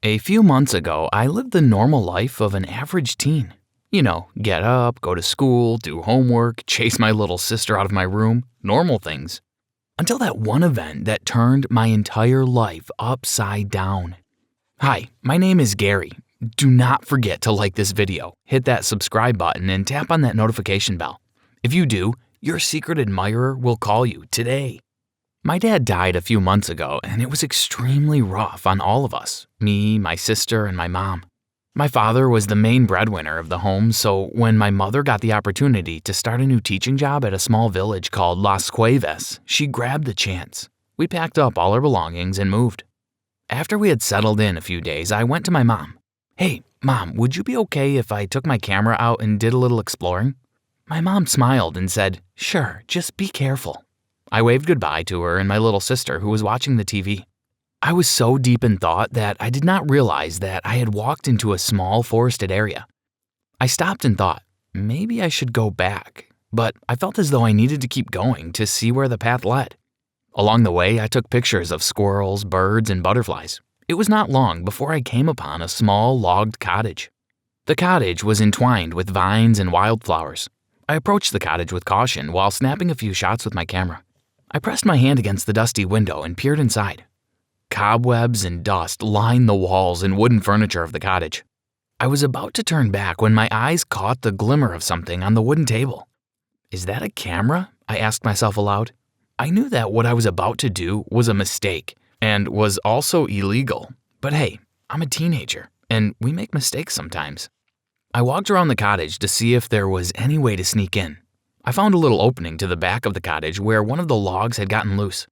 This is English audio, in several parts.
A few months ago, I lived the normal life of an average teen. Get up, go to school, do homework, chase my little sister out of my room, normal things. Until that one event that turned my entire life upside down. Hi, my name is Gary. Do not forget to like this video, hit that subscribe button, and tap on that notification bell. If you do, your secret admirer will call you today. My dad died a few months ago, and it was extremely rough on all of us, me, my sister, and my mom. My father was the main breadwinner of the home, so when my mother got the opportunity to start a new teaching job at a small village called Las Cuevas, she grabbed the chance. We packed up all our belongings and moved. After we had settled in a few days, I went to my mom. "Hey, Mom, would you be okay if I took my camera out and did a little exploring?" My mom smiled and said, "Sure, just be careful." I waved goodbye to her and my little sister who was watching the TV. I was so deep in thought that I did not realize that I had walked into a small forested area. I stopped and thought, maybe I should go back, but I felt as though I needed to keep going to see where the path led. Along the way, I took pictures of squirrels, birds, and butterflies. It was not long before I came upon a small logged cottage. The cottage was entwined with vines and wildflowers. I approached the cottage with caution while snapping a few shots with my camera. I pressed my hand against the dusty window and peered inside. Cobwebs and dust lined the walls and wooden furniture of the cottage. I was about to turn back when my eyes caught the glimmer of something on the wooden table. "Is that a camera?" I asked myself aloud. I knew that what I was about to do was a mistake and was also illegal. But hey, I'm a teenager, and we make mistakes sometimes. I walked around the cottage to see if there was any way to sneak in. I found a little opening to the back of the cottage where one of the logs had gotten loose.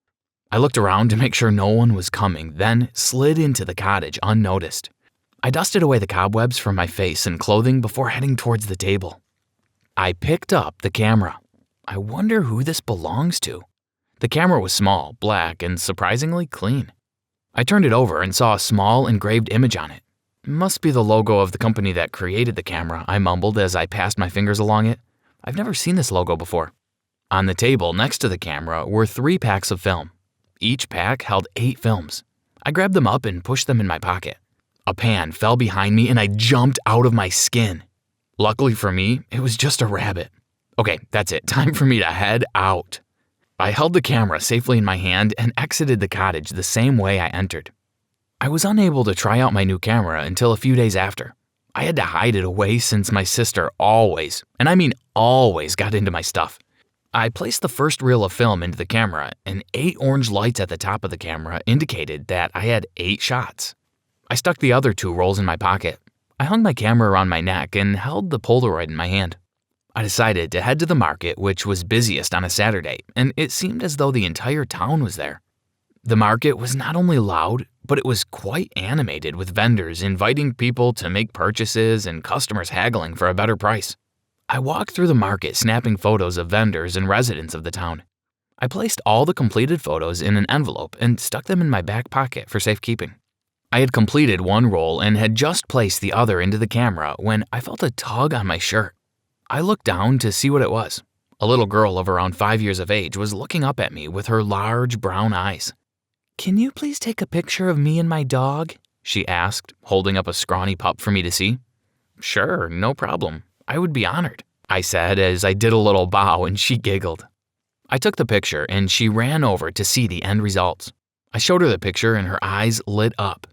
I looked around to make sure no one was coming, then slid into the cottage unnoticed. I dusted away the cobwebs from my face and clothing before heading towards the table. I picked up the camera. I wonder who this belongs to. The camera was small, black, and surprisingly clean. I turned it over and saw a small engraved image on it. "Must be the logo of the company that created the camera," I mumbled as I passed my fingers along it. I've never seen this logo before. On the table next to the camera were 3 packs of film. Each pack held 8 films. I grabbed them up and pushed them in my pocket. A pan fell behind me and I jumped out of my skin. Luckily for me, it was just a rabbit. Okay, that's it. Time for me to head out. I held the camera safely in my hand and exited the cottage the same way I entered. I was unable to try out my new camera until a few days after. I had to hide it away since my sister always, and I mean always, got into my stuff. I placed the first reel of film into the camera, and 8 orange lights at the top of the camera indicated that I had 8 shots. I stuck the other 2 rolls in my pocket. I hung my camera around my neck and held the Polaroid in my hand. I decided to head to the market, which was busiest on a Saturday, and it seemed as though the entire town was there. The market was not only loud, but it was quite animated with vendors inviting people to make purchases and customers haggling for a better price. I walked through the market snapping photos of vendors and residents of the town. I placed all the completed photos in an envelope and stuck them in my back pocket for safekeeping. I had completed one roll and had just placed the other into the camera when I felt a tug on my shirt. I looked down to see what it was. A little girl of around 5 years of age was looking up at me with her large brown eyes. "Can you please take a picture of me and my dog?" she asked, holding up a scrawny pup for me to see. "Sure, no problem. I would be honored," I said as I did a little bow and she giggled. I took the picture and she ran over to see the end results. I showed her the picture and her eyes lit up.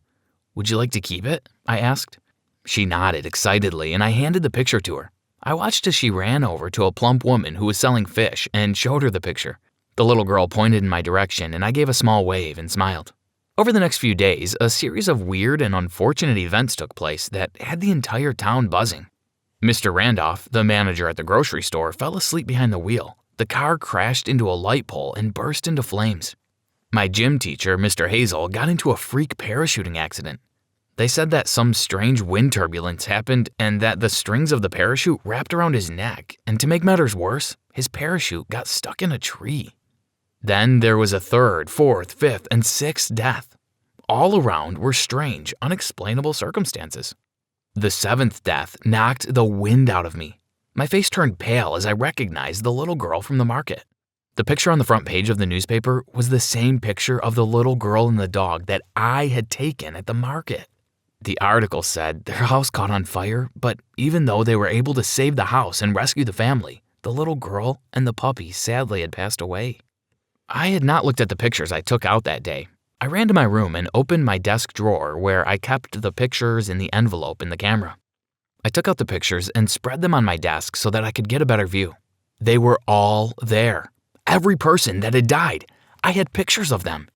"Would you like to keep it?" I asked. She nodded excitedly and I handed the picture to her. I watched as she ran over to a plump woman who was selling fish and showed her the picture. The little girl pointed in my direction and I gave a small wave and smiled. Over the next few days, a series of weird and unfortunate events took place that had the entire town buzzing. Mr. Randolph, the manager at the grocery store, fell asleep behind the wheel. The car crashed into a light pole and burst into flames. My gym teacher, Mr. Hazel, got into a freak parachuting accident. They said that some strange wind turbulence happened and that the strings of the parachute wrapped around his neck, and to make matters worse, his parachute got stuck in a tree. Then there was a 3rd, 4th, 5th, and 6th death. All around were strange, unexplainable circumstances. The 7th death knocked the wind out of me. My face turned pale as I recognized the little girl from the market. The picture on the front page of the newspaper was the same picture of the little girl and the dog that I had taken at the market. The article said their house caught on fire, but even though they were able to save the house and rescue the family, the little girl and the puppy sadly had passed away. I had not looked at the pictures I took out that day. I ran to my room and opened my desk drawer where I kept the pictures in the envelope in the camera. I took out the pictures and spread them on my desk so that I could get a better view. They were all there. Every person that had died. I had pictures of them.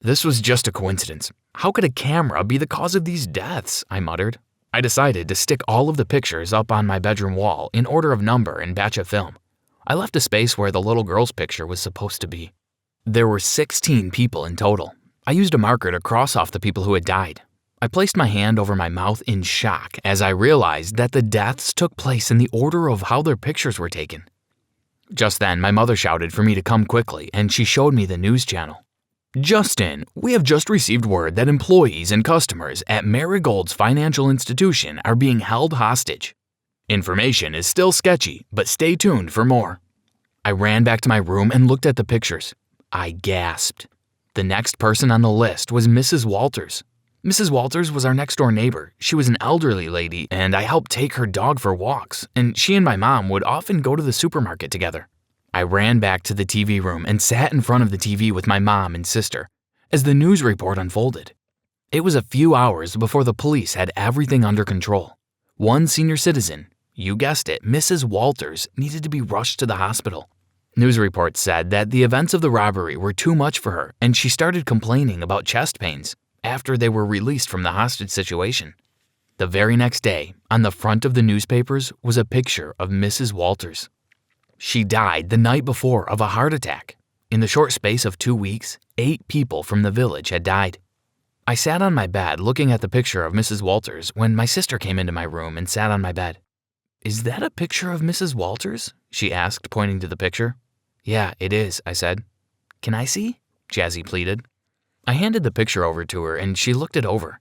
This was just a coincidence. How could a camera be the cause of these deaths? I muttered. I decided to stick all of the pictures up on my bedroom wall in order of number and batch of film. I left a space where the little girl's picture was supposed to be. There were 16 people in total. I used a marker to cross off the people who had died. I placed my hand over my mouth in shock as I realized that the deaths took place in the order of how their pictures were taken. Just then, my mother shouted for me to come quickly, and she showed me the news channel. "Justin, we have just received word that employees and customers at Marigold's financial institution are being held hostage. Information is still sketchy, but stay tuned for more." I ran back to my room and looked at the pictures. I gasped. The next person on the list was Mrs. Walters. Mrs. Walters was our next-door neighbor. She was an elderly lady, and I helped take her dog for walks, and she and my mom would often go to the supermarket together. I ran back to the TV room and sat in front of the TV with my mom and sister as the news report unfolded. It was a few hours before the police had everything under control. One senior citizen, you guessed it, Mrs. Walters, needed to be rushed to the hospital. News reports said that the events of the robbery were too much for her, and she started complaining about chest pains after they were released from the hostage situation. The very next day, on the front of the newspapers was a picture of Mrs. Walters. She died the night before of a heart attack. In the short space of 2 weeks, 8 people from the village had died. I sat on my bed looking at the picture of Mrs. Walters when my sister came into my room and sat on my bed. "Is that a picture of Mrs. Walters?" she asked, pointing to the picture. "Yeah, it is," I said. "Can I see?" Jazzy pleaded. I handed the picture over to her and she looked it over.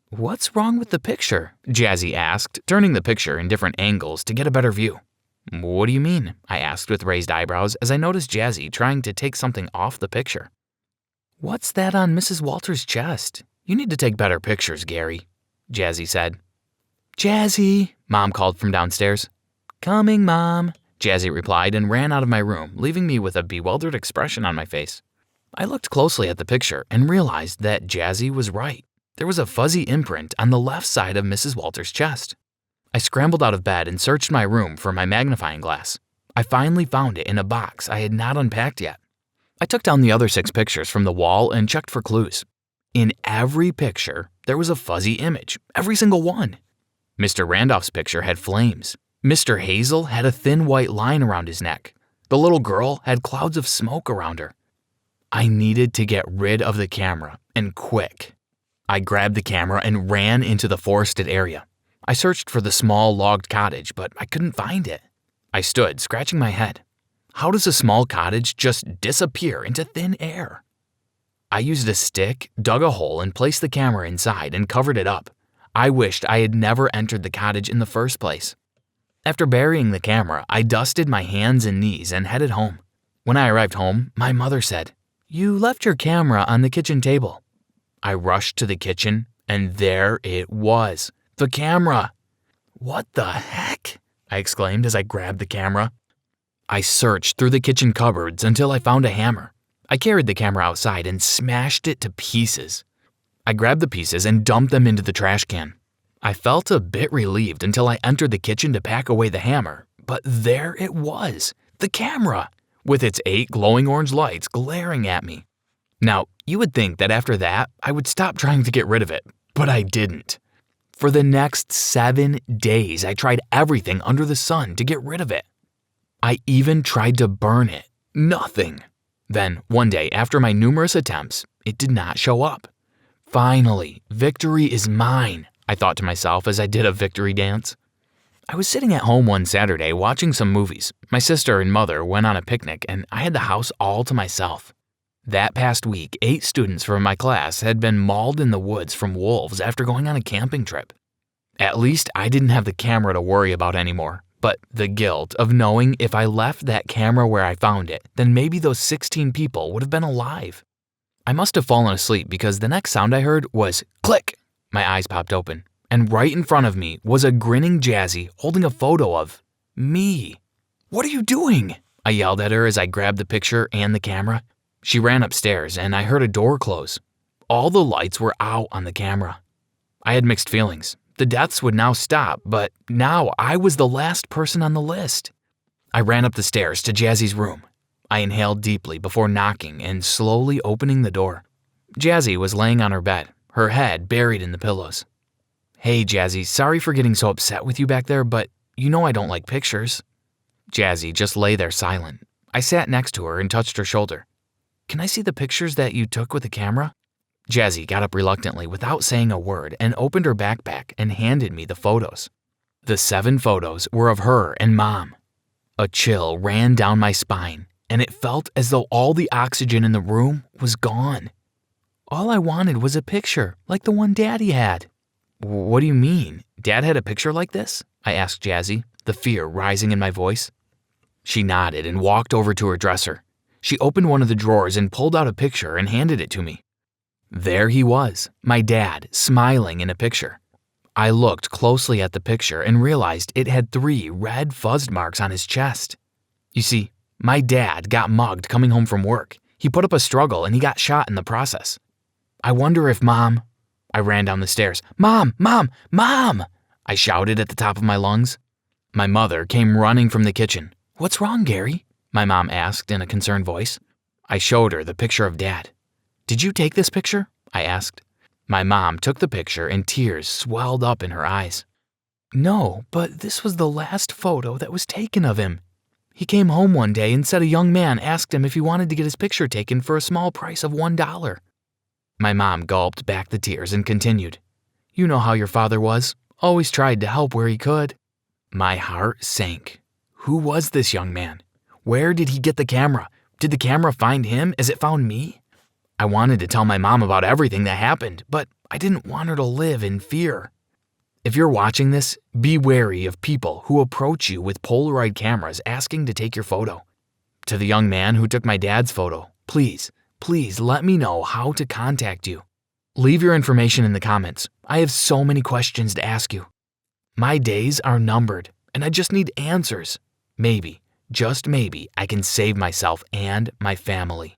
"What's wrong with the picture?" Jazzy asked, turning the picture in different angles to get a better view. "What do you mean?" I asked with raised eyebrows as I noticed Jazzy trying to take something off the picture. "What's that on Mrs. Walters' chest? You need to take better pictures, Gary," Jazzy said. "Jazzy," Mom called from downstairs. "Coming, Mom," Jazzy replied and ran out of my room, leaving me with a bewildered expression on my face. I looked closely at the picture and realized that Jazzy was right. There was a fuzzy imprint on the left side of Mrs. Walters' chest. I scrambled out of bed and searched my room for my magnifying glass. I finally found it in a box I had not unpacked yet. I took down the other 6 pictures from the wall and checked for clues. In every picture, there was a fuzzy image, every single one. Mr. Randolph's picture had flames. Mr. Hazel had a thin white line around his neck. The little girl had clouds of smoke around her. I needed to get rid of the camera, and quick. I grabbed the camera and ran into the forested area. I searched for the small logged cottage, but I couldn't find it. I stood, scratching my head. How does a small cottage just disappear into thin air? I used a stick, dug a hole, and placed the camera inside and covered it up. I wished I had never entered the cottage in the first place. After burying the camera, I dusted my hands and knees and headed home. When I arrived home, my mother said, "You left your camera on the kitchen table." I rushed to the kitchen, and there it was. The camera! "What the heck?" I exclaimed as I grabbed the camera. I searched through the kitchen cupboards until I found a hammer. I carried the camera outside and smashed it to pieces. I grabbed the pieces and dumped them into the trash can. I felt a bit relieved until I entered the kitchen to pack away the hammer, but there it was, the camera, with its 8 glowing orange lights glaring at me. Now, you would think that after that, I would stop trying to get rid of it, but I didn't. For the next 7 days, I tried everything under the sun to get rid of it. I even tried to burn it. Nothing. Then, one day, after my numerous attempts, it did not show up. Finally, victory is mine, I thought to myself as I did a victory dance. I was sitting at home one Saturday watching some movies. My sister and mother went on a picnic, and I had the house all to myself. That past week, 8 students from my class had been mauled in the woods from wolves after going on a camping trip. At least I didn't have the camera to worry about anymore, but the guilt of knowing if I left that camera where I found it, then maybe those 16 people would have been alive. I must have fallen asleep because the next sound I heard was click, My eyes popped open, and right in front of me was a grinning Jazzy holding a photo of me. "What are you doing?" I yelled at her as I grabbed the picture and the camera. She ran upstairs, and I heard a door close. All the lights were out on the camera. I had mixed feelings. The deaths would now stop, but now I was the last person on the list. I ran up the stairs to Jazzy's room. I inhaled deeply before knocking and slowly opening the door. Jazzy was laying on her bed, her head buried in the pillows. "Hey, Jazzy, sorry for getting so upset with you back there, but you know I don't like pictures." Jazzy just lay there silent. I sat next to her and touched her shoulder. "Can I see the pictures that you took with the camera?" Jazzy got up reluctantly without saying a word and opened her backpack and handed me the photos. The 7 photos were of her and Mom. A chill ran down my spine, and it felt as though all the oxygen in the room was gone. All I wanted was a picture like the one Daddy had. "What do you mean? Dad had a picture like this?" I asked Jazzy, the fear rising in my voice. She nodded and walked over to her dresser. She opened one of the drawers and pulled out a picture and handed it to me. There he was, my dad, smiling in a picture. I looked closely at the picture and realized it had 3 red fuzzed marks on his chest. You see, my dad got mugged coming home from work. He put up a struggle and he got shot in the process. I wonder if Mom... I ran down the stairs. "Mom! Mom! Mom!" I shouted at the top of my lungs. My mother came running from the kitchen. "What's wrong, Gary?" my mom asked in a concerned voice. I showed her the picture of Dad. "Did you take this picture?" I asked. My mom took the picture and tears swelled up in her eyes. "No, but this was the last photo that was taken of him. He came home one day and said a young man asked him if he wanted to get his picture taken for a small price of $1. My mom gulped back the tears and continued. "You know how your father was. Always tried to help where he could." My heart sank. Who was this young man? Where did he get the camera? Did the camera find him as it found me? I wanted to tell my mom about everything that happened, but I didn't want her to live in fear. If you're watching this, be wary of people who approach you with Polaroid cameras asking to take your photo. To the young man who took my dad's photo, please let me know how to contact you. Leave your information in the comments. I have so many questions to ask you. My days are numbered, and I just need answers. Maybe, just maybe, I can save myself and my family.